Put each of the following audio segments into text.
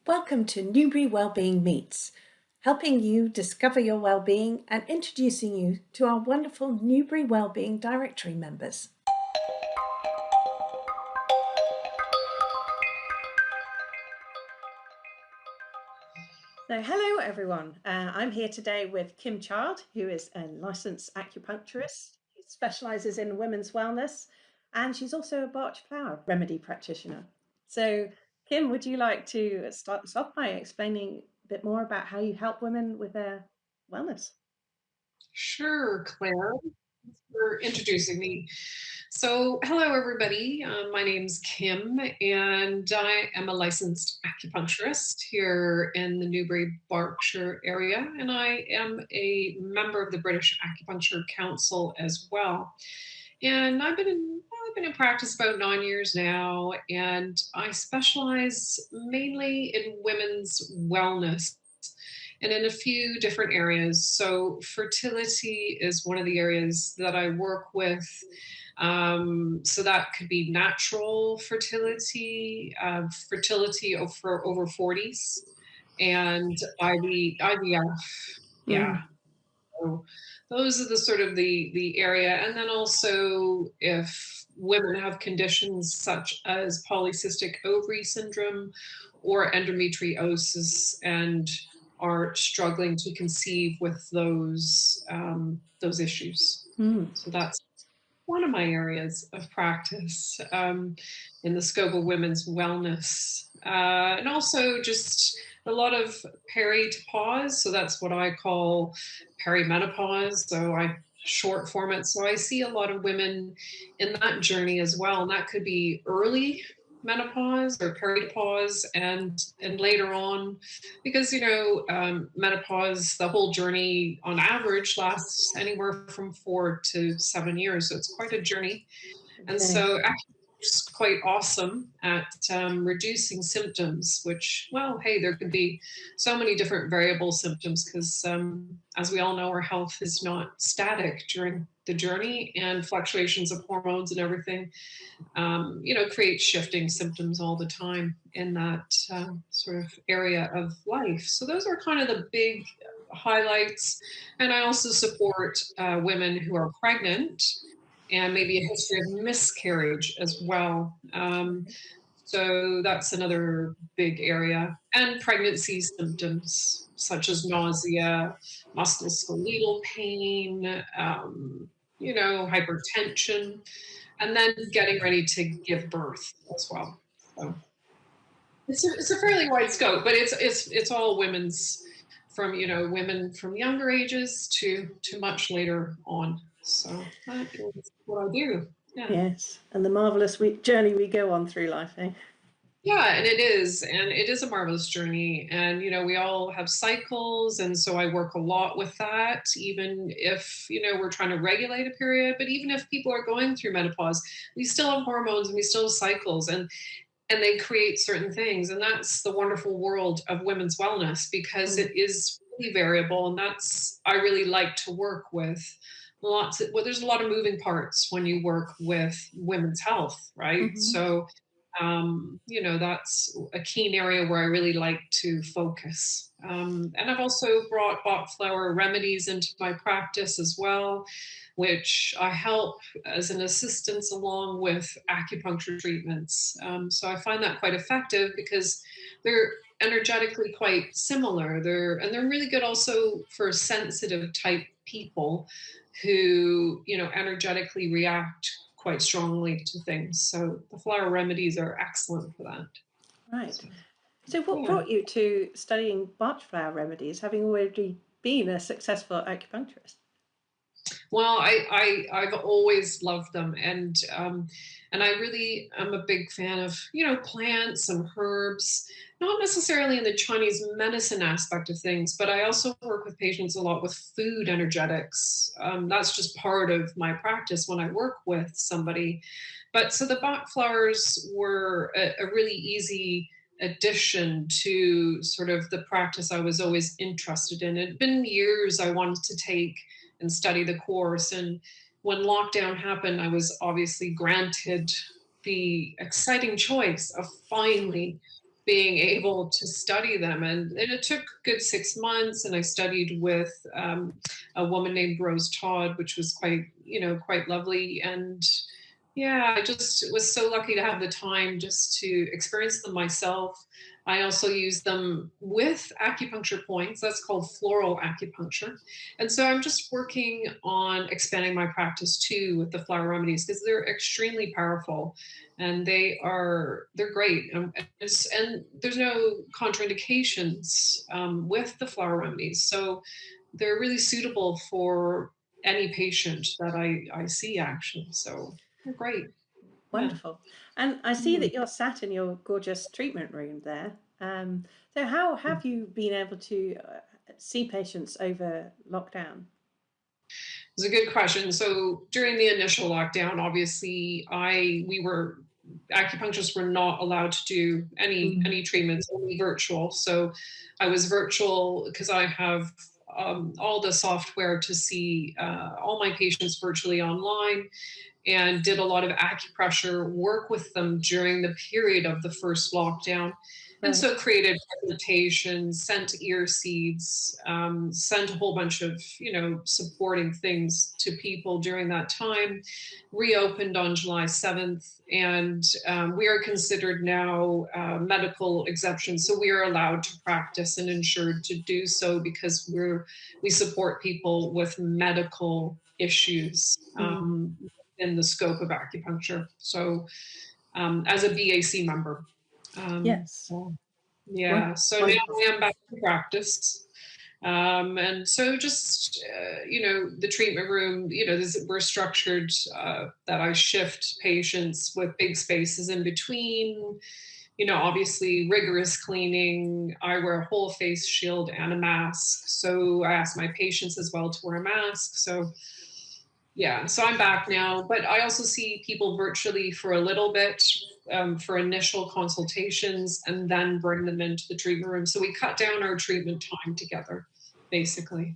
Welcome to Newbury Wellbeing Meets, helping you discover your well-being and introducing you to our wonderful Newbury Wellbeing Directory members. So hello everyone, I'm here today with Kim Child, who is a licensed acupuncturist. She specialises in women's wellness and she's also a Bach flower remedy practitioner. So Kim, would you like to start us off by explaining a bit more about how you help women with their wellness? Sure, Claire. Thanks for introducing me. So, hello, everybody. My name's Kim, and I am a licensed acupuncturist here in the Newbury, Berkshire area, and I am a member of the British Acupuncture Council as well. And I've been in practice about 9 years now, and I specialize mainly in women's wellness and in a few different areas. So, fertility is one of the areas that I work with. So, that could be natural fertility, fertility for over 40s, and IVF. Yeah. So those are the sort of the area. And then also, if women have conditions such as polycystic ovary syndrome or endometriosis and are struggling to conceive with those issues. So that's one of my areas of practice in the scope of women's wellness. And also just a lot of peri-to-pause. So that's what I call perimenopause. So I short form it. So I see a lot of women in that journey as well. And that could be early menopause or perimenopause and later on, because menopause, the whole journey on average lasts anywhere from 4 to 7 years, so it's quite a journey. And so actually it's quite awesome at reducing symptoms, which, well, hey, there could be so many different variable symptoms because as we all know, our health is not static during the journey, and fluctuations of hormones and everything create shifting symptoms all the time in that sort of area of life. So those are kind of the big highlights. And I also support women who are pregnant and maybe a history of miscarriage as well. So that's another big area. And pregnancy symptoms such as nausea, musculoskeletal pain, hypertension, and then getting ready to give birth as well. So it's a fairly wide scope, but it's all women's, from women from younger ages to much later on. So that is what I do. Yeah. Yes, and the marvellous journey we go on through life, eh? Yeah, and it is a marvelous journey. And, we all have cycles. And so I work a lot with that, even if, we're trying to regulate a period. But even if people are going through menopause, we still have hormones and we still have cycles. And they create certain things. And that's the wonderful world of women's wellness, because it is really variable. And I really like to work with there's a lot of moving parts when you work with women's health, right? So, that's a keen area where I really like to focus. And I've also brought Bach flower remedies into my practice as well, which I help as an assistance along with acupuncture treatments. So I find that quite effective because they're energetically quite similar. They're really good also for sensitive type people who, energetically react quite strongly to things. So the flower remedies are excellent for that. Right. So what brought you to studying Bach flower remedies, having already been a successful acupuncturist? Well, I've always loved them, and I really am a big fan of plants and herbs, not necessarily in the Chinese medicine aspect of things, but I also work with patients a lot with food energetics. That's just part of my practice when I work with somebody. But so the Bach flowers were a really easy addition to sort of the practice I was always interested in. It had been years I wanted to take and study the course. And when lockdown happened, I was obviously granted the exciting choice of finally being able to study them. And it took a good 6 months, and I studied with a woman named Rose Todd, which was quite lovely. And yeah, I just was so lucky to have the time just to experience them myself. I also use them with acupuncture points. That's called floral acupuncture. And so I'm just working on expanding my practice too with the flower remedies, because they're extremely powerful, and they're great. And there's no contraindications with the flower remedies. So they're really suitable for any patient that I see, actually. So they're great. Yeah. Wonderful. And I see Mhm. that you're sat in your gorgeous treatment room there. So how have you been able to see patients over lockdown? It's a good question. So during the initial lockdown, obviously, we were acupuncturists were not allowed to do Mm. any treatments, only virtual. So I was virtual because I have all the software to see all my patients virtually online, and did a lot of acupressure work with them during the period of the first lockdown. And Right. so created presentations, sent ear seeds, sent a whole bunch of, supporting things to people during that time. Reopened on July 7th, and we are considered now medical exemption. So we are allowed to practice and insured to do so, because we support people with medical issues. Mm. In the scope of acupuncture. So as a BAC member. Yes. So, yeah, so now Wonderful. I am back to practice. And so just, the treatment room, we're structured that I shift patients with big spaces in between, obviously rigorous cleaning. I wear a whole face shield and a mask. So I ask my patients as well to wear a mask. So yeah, so I'm back now, but I also see people virtually for a little bit, for initial consultations, and then bring them into the treatment room. So we cut down our treatment time together, basically.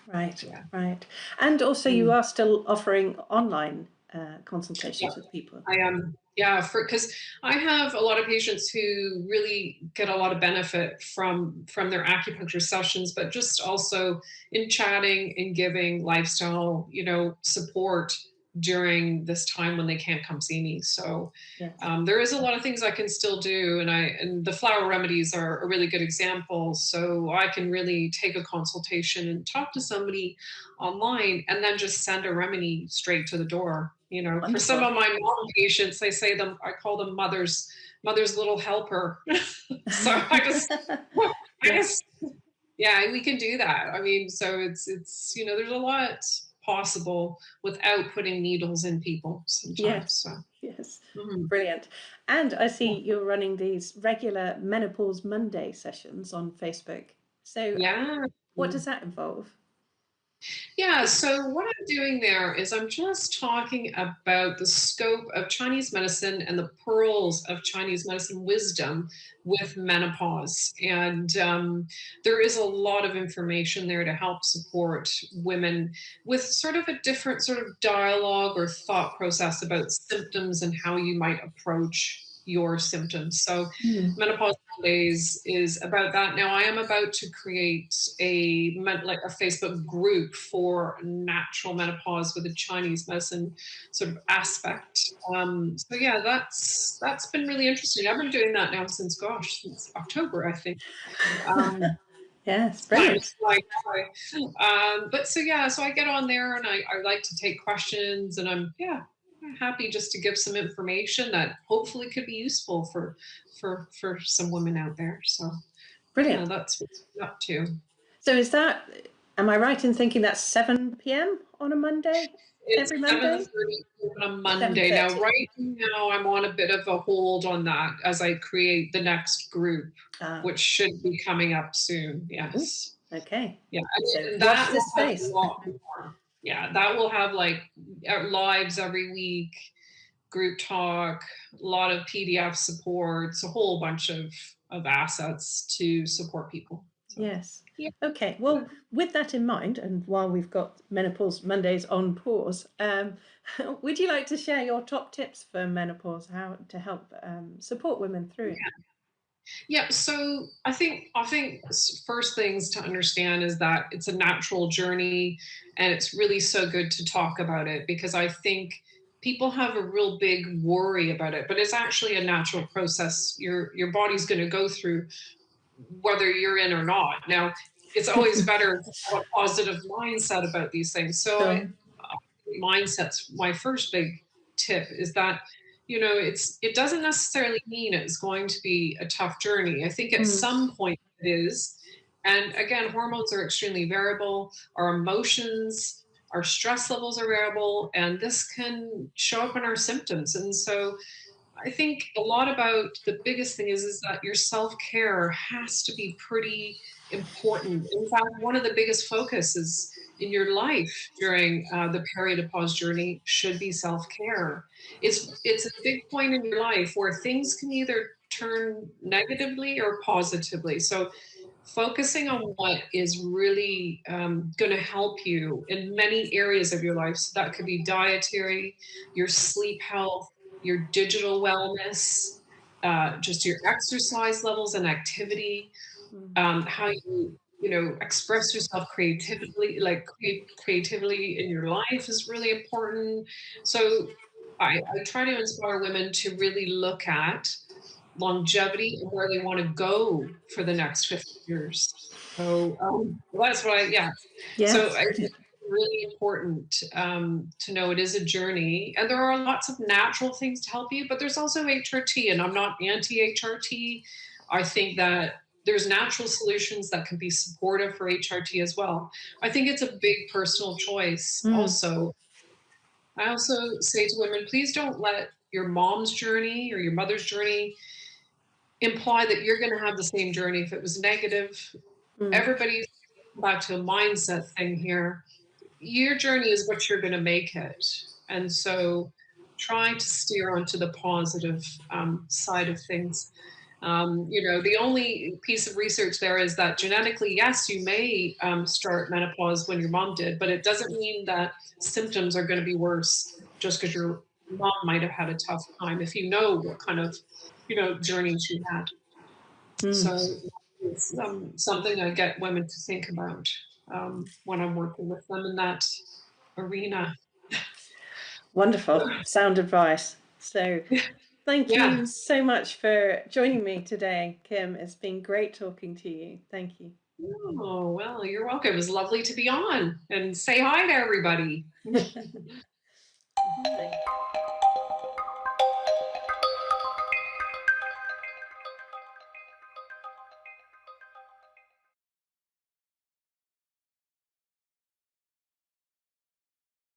Right, Yeah. right. And also you Mm. are still offering online Yeah, consultations with people. I am. Yeah, for because I have a lot of patients who really get a lot of benefit from their acupuncture sessions, but just also in chatting and giving lifestyle, support during this time when they can't come see me. So Yes. there is a lot of things I can still do, and the flower remedies are a really good example. So I can really take a consultation and talk to somebody online, and then just send a remedy straight to the door. For some Wonderful. of my mom patients, I call them mother's little helper. So I Yeah. just, yeah, we can do that. I mean, so it's there's a lot possible without putting needles in people sometimes. Yes. So Yes. mhm. Brilliant. And I Yeah. see you're running these regular Menopause Monday sessions on Facebook. So Yeah. what does that involve? Yeah, so what I'm doing there is I'm just talking about the scope of Chinese medicine and the pearls of Chinese medicine wisdom with menopause. And there is a lot of information there to help support women with sort of a different sort of dialogue or thought process about symptoms and how you might approach your symptoms. So Mm. menopause days is about that. Now I am about to create like a Facebook group for natural menopause with a Chinese medicine sort of aspect. So yeah, that's been really interesting. I've been doing that now since October, I think. Um, Yes, Time brilliant. is flying by. But so yeah, so I get on there, and I like to take questions, and I'm happy just to give some information that hopefully could be useful for some women out there. So yeah, Brilliant. that's what I'm up to. So am I right in thinking that's 7 p.m. on a Monday? It's Every Monday? 7:30 on a Monday. Now, 7:30. right now, I'm on a bit of a hold on that as I create the next group, Ah, which should be coming up soon. ooh, Yes. okay. Yeah, So and watch that will this have a space. lot more. Yeah, that will have like lives every week, group talk, a lot of PDF supports, a whole bunch of assets to support people. So Yes. yeah. Okay. Well, with that in mind, and while we've got Menopause Mondays on pause, would you like to share your top tips for menopause, how to help support women through it? Yeah, so I think first things to understand is that it's a natural journey, and it's really so good to talk about it because I think people have a real big worry about it, but it's actually a natural process your body's going to go through whether you're in or not. Now, it's always better to have a positive mindset about these things. Sure. Mindset's my first big tip is that it doesn't necessarily mean it's going to be a tough journey. I think at Mm, some point it is. And again, hormones are extremely variable, our emotions, our stress levels are variable, and this can show up in our symptoms. And so I think a lot about the biggest thing is that your self-care has to be pretty important. In fact, one of the biggest focuses in your life during the perimenopause journey should be self-care. It's a big point in your life where things can either turn negatively or positively. So focusing on what is really going to help you in many areas of your life. So that could be dietary, your sleep health, your digital wellness, just your exercise levels and activity, mm, how you express yourself creatively, like creatively in your life is really important. So I try to inspire women to really look at longevity and where they want to go for the next 50 years. So well, that's what yeah. So yes, I think brilliant. it's really important to know it is a journey, and there are lots of natural things to help you, but there's also HRT, and I'm not anti-HRT. I think that there's natural solutions that can be supportive for HRT as well. I think it's a big personal choice. Mm, Also, I also say to women, please don't let your mom's journey or your mother's journey imply that you're going to have the same journey if it was negative. mm, Everybody's back to a mindset thing here. Your journey is what you're going to make it. And so try to steer onto the positive side of things. The only piece of research there is that genetically, yes, you may start menopause when your mom did, but it doesn't mean that symptoms are going to be worse just because your mom might have had a tough time if you know what kind of journey she had. mm. So it's something I get women to think about when I'm working with them in that arena. Wonderful. Sound advice. So, thank Yeah. you so much for joining me today, Kim. It's been great talking to you. Thank you. Oh, well, you're welcome. It was lovely to be on and say hi to everybody. Bye.